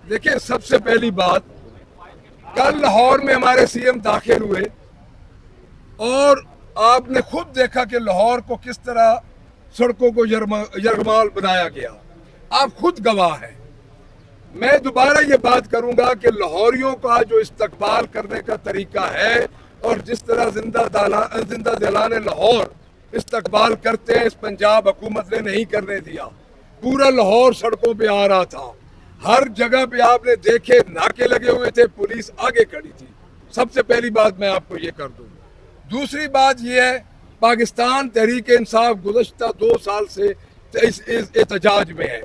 देखिए, सबसे पहली बात, कल लाहौर में हमारे सीएम दाखिल हुए और आपने खुद देखा कि लाहौर को किस तरह सड़कों को यरगमाल बनाया गया। आप खुद गवाह हैं। मैं दोबारा ये बात करूंगा कि लाहौरियों का जो इस्तकबाल करने का तरीका है और जिस तरह जिंदा दिलाने लाहौर इस्तकबाल करते हैं, इस पंजाब हुकूमत ने नहीं करने दिया। पूरा लाहौर सड़कों पे आ रहा था, हर जगह पे आपने देखे नाके लगे हुए थे, पुलिस आगे खड़ी थी। सबसे पहली बात मैं आपको ये कर दूं। दूसरी बात ये है, पाकिस्तान तहरीक इंसाफ गुज़श्ता 2 साल से इस एहतजाज में है।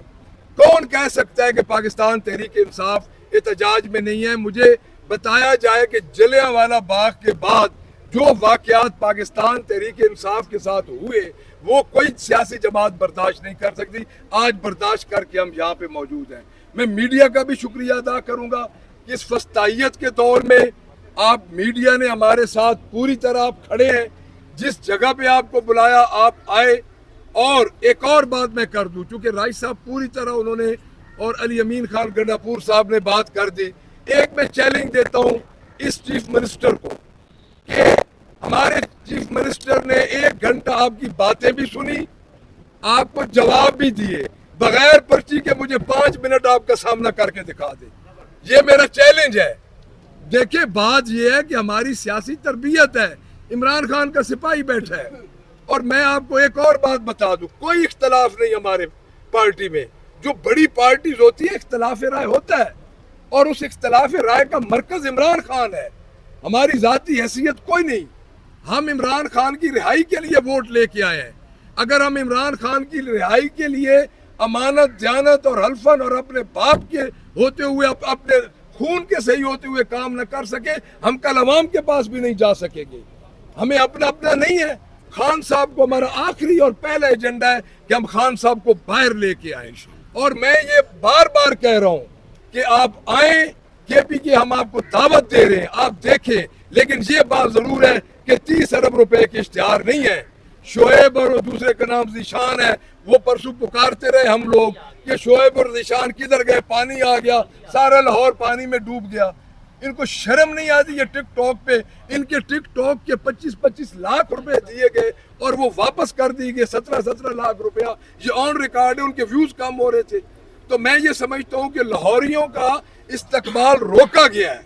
कौन कह सकता है कि पाकिस्तान तहरीक इंसाफ एहतजाज में नहीं है? मुझे बताया जाए कि जलियांवाला बाग के बाद जो वाकयात पाकिस्तान तहरीक इंसाफ के साथ हुए वो कोई सियासी जमात बर्दाश्त नहीं कर सकती। आज बर्दाश्त करके हम यहाँ पे मौजूद हैं। मैं मीडिया का भी शुक्रिया अदा करूंगा कि इस फस्तायत के दौर में आप मीडिया ने हमारे साथ पूरी तरह आप खड़े हैं। जिस जगह पे आपको बुलाया आप आए। और एक और बात मैं कर दूं, चूंकि राइस साहब पूरी तरह उन्होंने और अली अमीन खान गंडापुर साहब ने बात कर दी। एक मैं चैलेंज देता हूं इस चीफ मिनिस्टर को कि हमारे चीफ मिनिस्टर ने 1 घंटा आपकी बातें भी सुनी, आपको जवाब भी दिए बगैर पर्ची के। मुझे 5 मिनट आपका सामना करके दिखा दे, ये मेरा चैलेंज है। देखिए, बात यह है कि हमारी सियासी तरबियत है। इमरान खान का सिपाही बैठा है। और मैं आपको एक और बात बता दूं, कोई इख्तलाफ नहीं हमारे पार्टी में। जो बड़ी पार्टीज होती है इख्तलाफ राय होता है और उस इख्तलाफ राय का मरकज इमरान खान है। हमारी जाती हैसियत कोई नहीं। हम इमरान खान की रिहाई के लिए वोट लेके आए हैं। अगर हम इमरान खान की रिहाई के लिए अमानत, दयानत और हल्फन और अपने बाप के होते हुए अपने खून के सही होते हुए काम न कर सके, हम कल अवाम के पास भी नहीं जा सकेंगे। हमें अपना अपना नहीं है। खान साहब को हमारा आखिरी और पहला एजेंडा है कि हम खान साहब को बाहर लेके आए। और मैं ये बार बार कह रहा हूं कि आप आए, केपी की हम आपको दावत दे रहे हैं, आप देखें। लेकिन ये बात जरूर है कि 30 अरब रुपए के इश्तिहार नहीं है। शोएब और दूसरे का नाम ज़ीशान है, वो परसों पुकारते रहे हम लोग कि शोएब और ज़ीशान किधर गए, पानी आ गया, सारा लाहौर पानी में डूब गया। इनको शर्म नहीं आती? ये टिकटॉक पे इनके टिकटॉक के 25-25 लाख रुपए दिए गए और वो वापस कर दिए गए 17-17 लाख रुपया। ये ऑन रिकॉर्ड है, उनके व्यूज कम हो रहे थे। तो मैं ये समझता हूँ कि लाहौरियों का इस्तकबाल रोका गया है।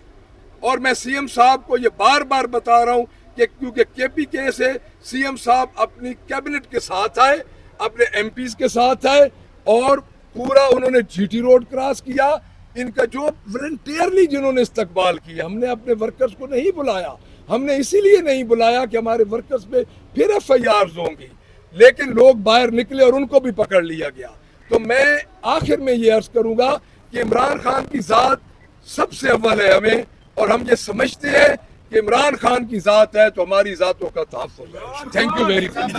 और मैं सीएम साहब को ये बार बार बता रहा हूँ कि क्योंकि KPK से सीएम साहब अपनी कैबिनेट के साथ आए, अपने MPs के साथ आए और पूरा उन्होंने GT रोड क्रॉस किया। इनका जो वॉलंटियरली जिन्होंने इस्तकबाल किया, हमने अपने वर्कर्स को नहीं बुलाया। हमने इसीलिए नहीं बुलाया कि हमारे वर्कर्स पे फिर FIRs होंगी, लेकिन लोग बाहर निकले और उनको भी पकड़ लिया गया। तो मैं आखिर में ये अर्ज करूंगा कि इमरान खान की जात सबसे अव्वल है हमें, और हम ये समझते हैं कि इमरान खान की जात है तो हमारी जातों का तहफ़्फ़ुज़ है। Thank you very much.